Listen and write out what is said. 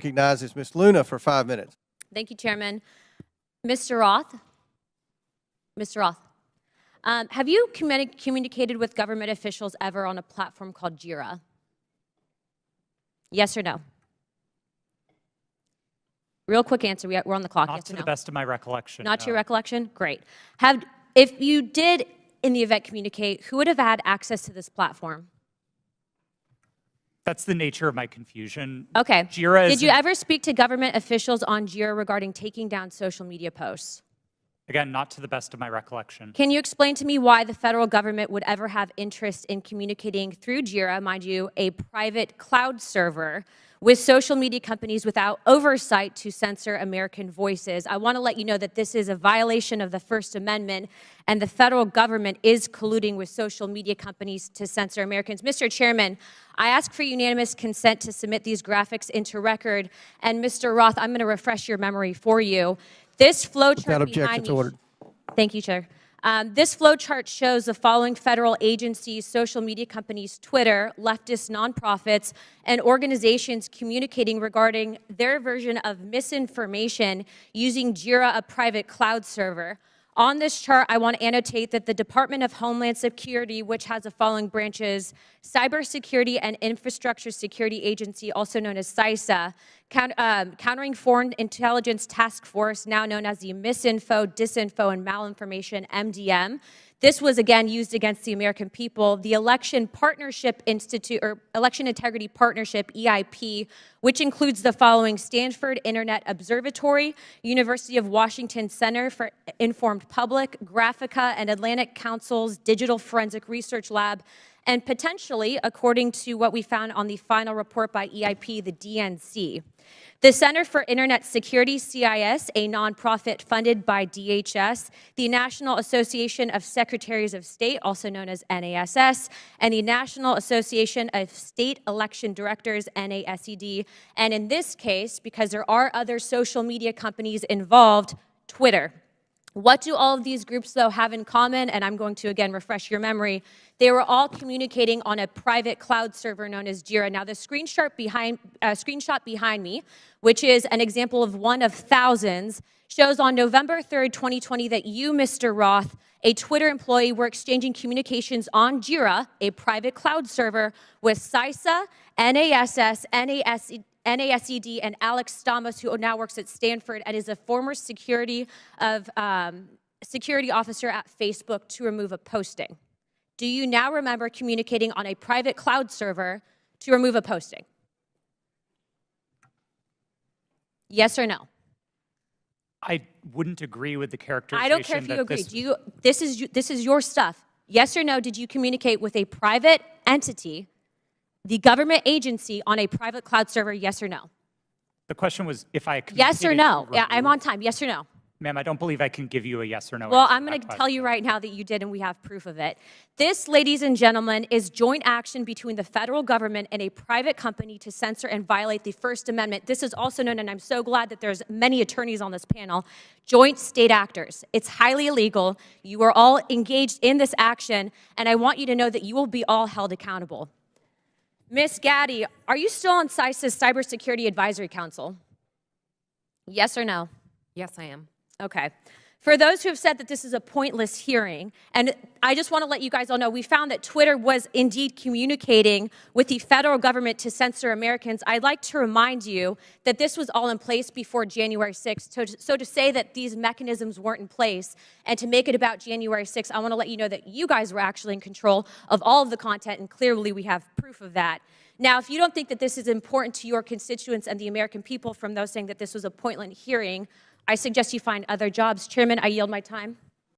Recognizes Ms. Luna for 5 minutes. Thank you, Chairman. Mr. Roth? Mr. Roth, have you communicated with government officials ever on a platform called Jira? Yes or no? Real quick answer. We're on the clock. Not yes to or the no? best of my recollection. Not no. to your recollection? Great. If you did, in the event, communicate, who would have had access to this platform? That's the nature of my confusion. Okay. Jira Did you ever speak to government officials on Jira regarding taking down social media posts? Again, not to the best of my recollection. Can you explain to me why the federal government would ever have interest in communicating through Jira, mind you, a private cloud server, with social media companies without oversight to censor American voices? I want to let you know that this is a violation of the First Amendment, and the federal government is colluding with social media companies to censor Americans. Mr. Chairman, I ask for unanimous consent to submit these graphics into record. And Mr. Roth, I'm going to refresh your memory for you. This flow chart behind me. Ordered. Thank you, Chair. This flow chart shows the following federal agencies, social media companies, Twitter, leftist nonprofits, and organizations communicating regarding their version of misinformation using Jira, a private cloud server. On this chart, I want to annotate that the Department of Homeland Security, which has the following branches: Cybersecurity and Infrastructure Security Agency, also known as CISA, Countering Foreign Intelligence Task Force, now known as the Misinfo, Disinfo, and Malinformation, MDM. This was, again, used against the American people. The Election Partnership Institute, or Election Integrity Partnership, EIP, which includes the following: Stanford Internet Observatory, University of Washington Center for Informed Public, Graphica, and Atlantic Council's Digital Forensic Research Lab, and potentially, according to what we found on the final report by EIP, the DNC. The Center for Internet Security, CIS, a nonprofit funded by DHS, the National Association of Secretaries of State, also known as NASS, and the National Association of State Election Directors, NASED, and in this case, because there are other social media companies involved, Twitter. What do all of these groups, though, have in common? And I'm going to, again, refresh your memory. They were all communicating on a private cloud server known as Jira. Now, the screenshot behind me, which is an example of one of thousands, shows on November 3rd, 2020, that you, Mr. Roth, a Twitter employee, were exchanging communications on Jira, a private cloud server, with CISA, NASS, NASED, and Alex Stamos, who now works at Stanford and is a former security officer at Facebook, to remove a posting. Do you now remember communicating on a private cloud server to remove a posting? Yes or no? I wouldn't agree with the characterization. I don't care if you agree. This is your stuff. Yes or no, did you communicate with a private entity, the government agency, on a private cloud server? Yes or no? The question was if I Yes or no? Yeah, I'm on time. Yes or no? Ma'am, I don't believe I can give you a yes or no. Well, I'm going to tell you right now that you did, and we have proof of it. This, ladies and gentlemen, is joint action between the federal government and a private company to censor and violate the First Amendment. This is also known, and I'm so glad that there's many attorneys on this panel, joint state actors. It's highly illegal. You are all engaged in this action, and I want you to know that you will be all held accountable. Ms. Gaddy, are you still on CISA's Cybersecurity Advisory Council? Yes or no? Yes, I am. Okay. For those who have said that this is a pointless hearing, and I just want to let you guys all know, we found that Twitter was indeed communicating with the federal government to censor Americans. I'd like to remind you that this was all in place before January 6th. So to say that these mechanisms weren't in place and to make it about January 6th, I want to let you know that you guys were actually in control of all of the content, and clearly we have proof of that. Now, if you don't think that this is important to your constituents and the American people from those saying that this was a pointless hearing, I suggest you find other jobs. Chairman, I yield my time.